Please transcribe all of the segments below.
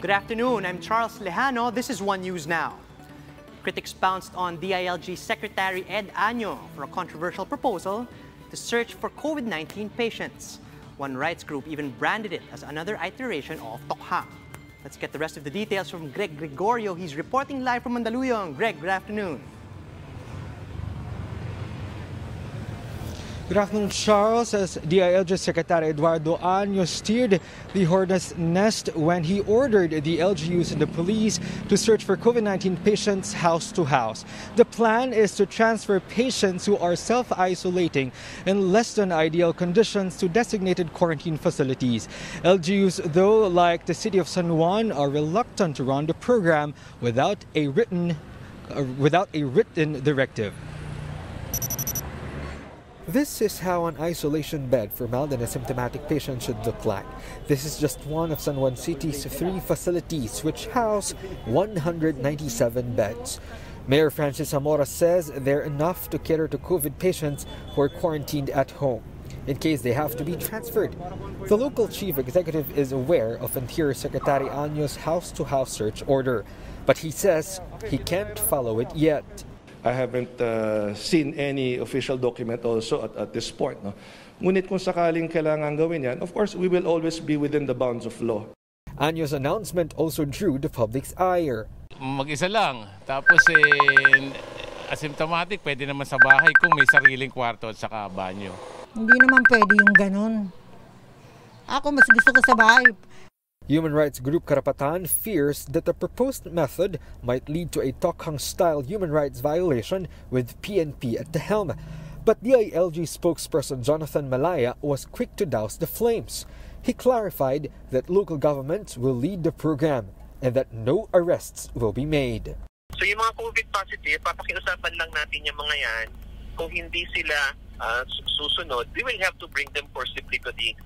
Good afternoon, I'm Charles Lejano. This is One News Now. Critics pounced on DILG Secretary Ed Año for a controversial proposal to search for COVID-19 patients. One rights group even branded it as another iteration of Tokhang. Let's get the rest of the details from Greg Gregorio. He's reporting live from Mandaluyong. Greg, good afternoon. Good afternoon, Charles. As DILG Secretary Eduardo Año steered the hornet's nest when he ordered the LGUs and the police to search for COVID-19 patients house to house. The plan is to transfer patients who are self-isolating in less than ideal conditions to designated quarantine facilities. LGUs, though, like the city of San Juan, are reluctant to run the program without a written directive. This is how an isolation bed for mild and asymptomatic patients should look like. This is just one of San Juan City's 3 facilities, which house 197 beds. Mayor Francis Zamora says they're enough to cater to COVID patients who are quarantined at home, in case they have to be transferred. The local chief executive is aware of Interior Secretary Año's house-to-house search order, but he says he can't follow it yet. I haven't seen any official document also at this point. No? Ngunit kung sakaling kailangan gawin yan, of course, we will always be within the bounds of law. Año's announcement also drew the public's ire. Mag-isa lang, tapos asymptomatic, pwede naman sa bahay kung may sariling kwarto at saka banyo. Hindi naman pwede yung ganun. Ako mas gusto ko sa bahay. Human rights group Karapatan fears that the proposed method might lead to a Tokhang-style human rights violation with PNP at the helm. But DILG spokesperson Jonathan Malaya was quick to douse the flames. He clarified that local governments will lead the program and that no arrests will be made. So yung mga COVID positive, papakiusapan lang natin yung mga yan. Kung hindi sila susunod, we will have to bring them forcibly to the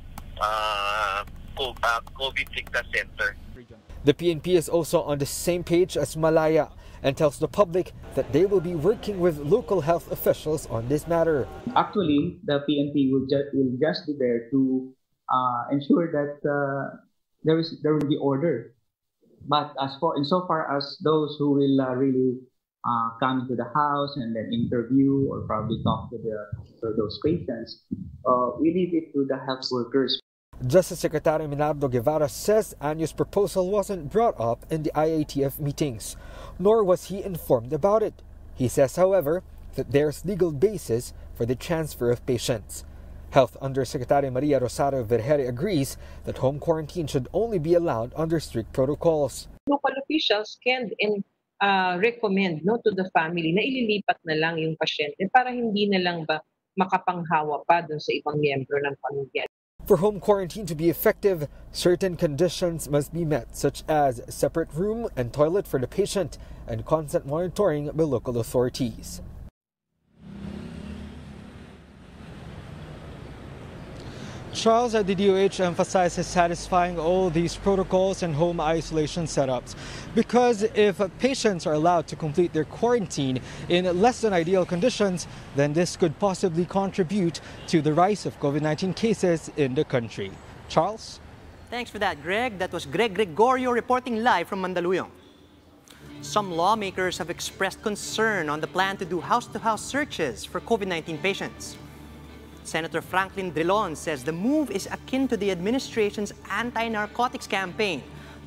COVID Victim Center. The PNP is also on the same page as Malaya and tells the public that they will be working with local health officials on this matter. Actually, the PNP will just be there to ensure that there will be order. But insofar as those who will really come into the house and then interview or probably talk to those patients, we leave it to the health workers. Justice Secretary Minardo Guevara says Año's proposal wasn't brought up in the IATF meetings, nor was he informed about it. He says, however, that there's legal basis for the transfer of patients. Health Undersecretary Maria Rosario Vergere agrees that home quarantine should only be allowed under strict protocols. Local officials can recommend to the family na ililipat na lang yung pasyente para hindi na lang ba makapanghawa pa dun sa ibang miyembro ng pamilya. For home quarantine to be effective, certain conditions must be met, such as separate room and toilet for the patient and constant monitoring by local authorities. Charles at the DOH emphasizes satisfying all these protocols and home isolation setups, because if patients are allowed to complete their quarantine in less than ideal conditions, then this could possibly contribute to the rise of COVID-19 cases in the country. Charles? Thanks for that, Greg. That was Greg Gregorio reporting live from Mandaluyong. Some lawmakers have expressed concern on the plan to do house-to-house searches for COVID-19 patients. Senator Franklin Drilon says the move is akin to the administration's anti-narcotics campaign,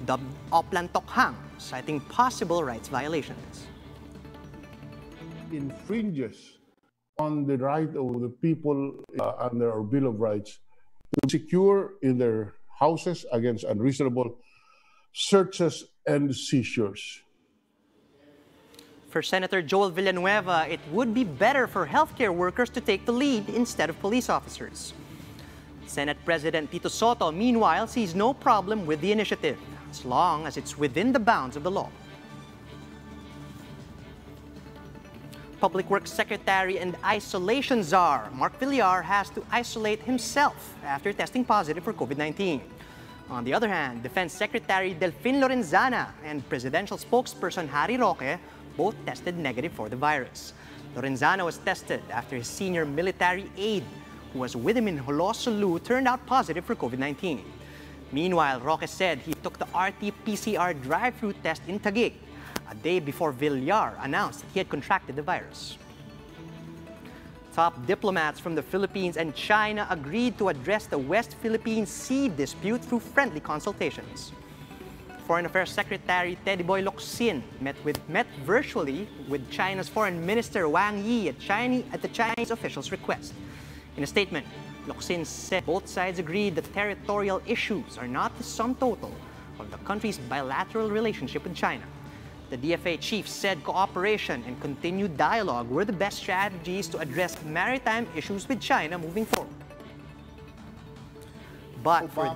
dubbed Oplan Tokhang, citing possible rights violations. Infringes on the right of the people under our Bill of Rights to secure in their houses against unreasonable searches and seizures. For Senator Joel Villanueva, it would be better for healthcare workers to take the lead instead of police officers. Senate President Tito Soto, meanwhile, sees no problem with the initiative, as long as it's within the bounds of the law. Public Works Secretary and isolation czar Mark Villar has to isolate himself after testing positive for COVID-19. On the other hand, Defense Secretary Delfin Lorenzana and presidential spokesperson Harry Roque both tested negative for the virus. Lorenzana was tested after his senior military aide, who was with him in Jolo, Sulu, turned out positive for COVID-19. Meanwhile, Roque said he took the RT-PCR drive-thru test in Taguig a day before Villar announced that he had contracted the virus. Top diplomats from the Philippines and China agreed to address the West Philippine Sea dispute through friendly consultations. Foreign Affairs Secretary Teddy Boy Locsin met virtually with China's Foreign Minister Wang Yi at the Chinese officials' request. In a statement, Locsin said both sides agreed that territorial issues are not the sum total of the country's bilateral relationship with China. The DFA chief said cooperation and continued dialogue were the best strategies to address maritime issues with China moving forward. But for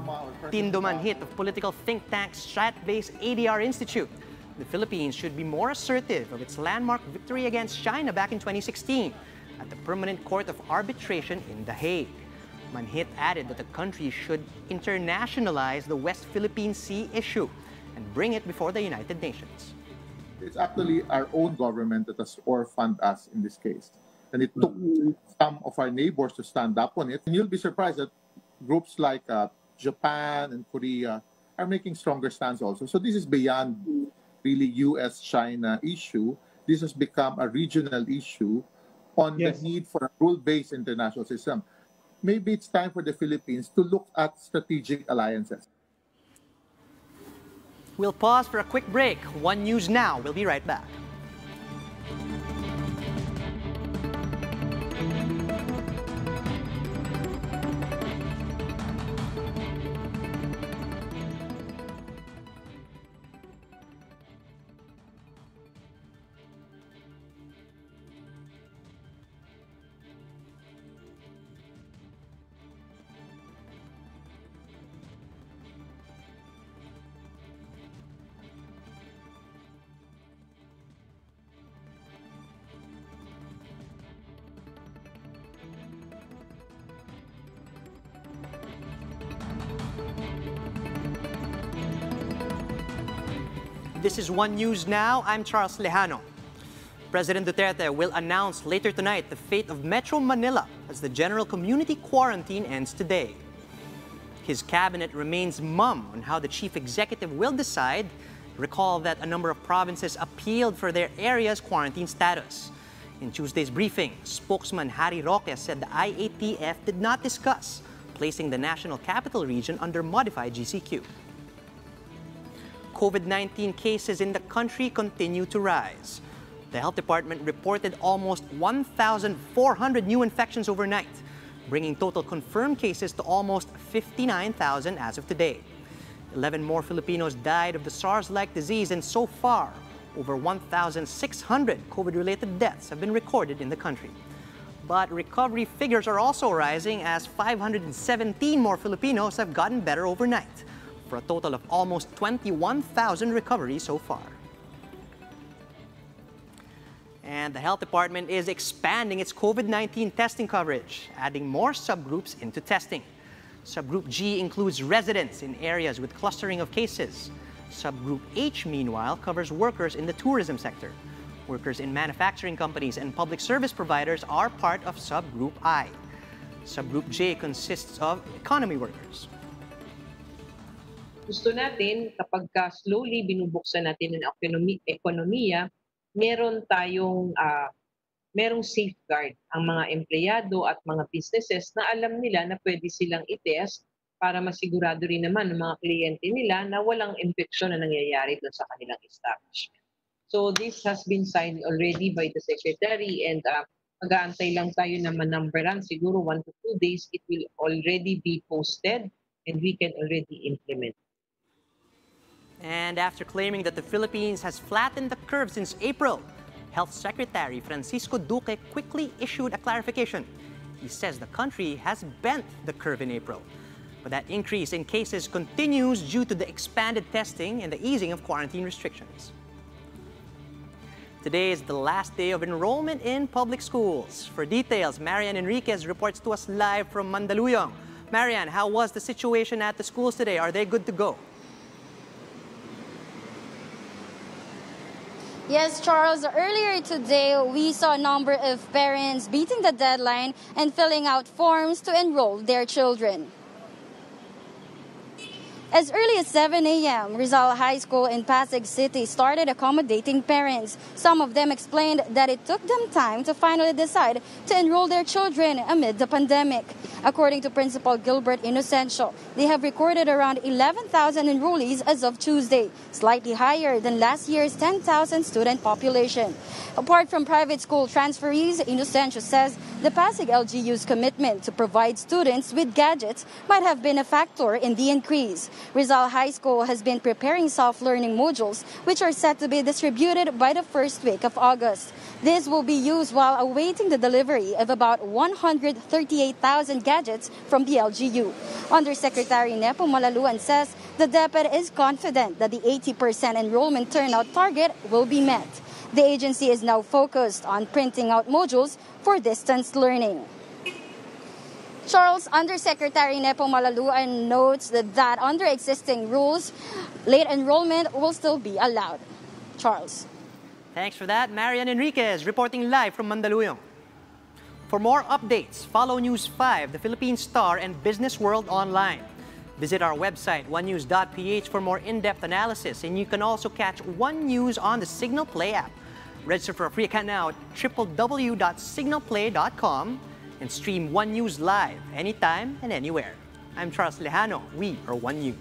Tindoman hit of political think tank Strat-based ADR Institute, the Philippines should be more assertive of its landmark victory against China back in 2016 at the Permanent Court of Arbitration in The Hague. Manhit added that the country should internationalize the West Philippine Sea issue and bring it before the United Nations. It's actually our own government that has orphaned us in this case. And it took some of our neighbors to stand up on it. And you'll be surprised that groups like Japan and Korea are making stronger stands also. So this is beyond really US-China issue. This has become a regional issue on the need for a rule-based international system. Maybe it's time for the Philippines to look at strategic alliances. We'll pause for a quick break. One News Now. We'll be right back. This is One News Now. I'm Charles Lejano. President Duterte will announce later tonight the fate of Metro Manila as the general community quarantine ends today. His cabinet remains mum on how the chief executive will decide. Recall that a number of provinces appealed for their area's quarantine status. In Tuesday's briefing, spokesman Harry Roque said the IATF did not discuss placing the National Capital Region under modified GCQ. COVID-19 cases in the country continue to rise. The Health Department reported almost 1,400 new infections overnight, bringing total confirmed cases to almost 59,000 as of today. 11 more Filipinos died of the SARS-like disease, and so far, over 1,600 COVID-related deaths have been recorded in the country. But recovery figures are also rising as 517 more Filipinos have gotten better overnight, for a total of almost 21,000 recoveries so far. And the Health Department is expanding its COVID-19 testing coverage, adding more subgroups into testing. Subgroup G includes residents in areas with clustering of cases. Subgroup H, meanwhile, covers workers in the tourism sector. Workers in manufacturing companies and public service providers are part of Subgroup I. Subgroup J consists of economy workers. Gusto natin, kapag slowly binubuksan natin ang ekonomiya, merong safeguard ang mga empleyado at mga businesses na alam nila na pwede silang i-test para masigurado rin naman ng mga kliyente nila na walang infeksyon na nangyayari doon sa kanilang establishment. So this has been signed already by the Secretary, and mag-aantay lang tayo na manumberan. Siguro 1 to 2 days, it will already be posted and we can already implement. And after claiming that the Philippines has flattened the curve since April, Health Secretary Francisco Duque quickly issued a clarification. He says the country has bent the curve in April, but that increase in cases continues due to the expanded testing and the easing of quarantine restrictions. Today is the last day of enrollment in public schools. For details, Marian Enriquez reports to us live from Mandaluyong. Marian, how was the situation at the schools today? Are they good to go? Yes, Charles, earlier today, we saw a number of parents beating the deadline and filling out forms to enroll their children. As early as 7 a.m., Rizal High School in Pasig City started accommodating parents. Some of them explained that it took them time to finally decide to enroll their children amid the pandemic. According to Principal Gilbert Inocencio, they have recorded around 11,000 enrollees as of Tuesday, slightly higher than last year's 10,000 student population. Apart from private school transferees, Inocencio says the Pasig LGU's commitment to provide students with gadgets might have been a factor in the increase. Rizal High School has been preparing self-learning modules, which are set to be distributed by the first week of August. This will be used while awaiting the delivery of about 138,000 gadgets from the LGU. Undersecretary Nepo Malaluan says the DepEd is confident that the 80% enrollment turnout target will be met. The agency is now focused on printing out modules for distance learning. Charles, Undersecretary Nepo Malaluan notes that under existing rules, late enrollment will still be allowed. Charles. Thanks for that. Marian Enriquez reporting live from Mandaluyong. For more updates, follow News 5, the Philippine Star, and Business World online. Visit our website, onenews.ph, for more in-depth analysis, and you can also catch One News on the Signal Play app. Register for a free account now at www.signalplay.com and stream One News live anytime and anywhere. I'm Charles Lejano. We are One News.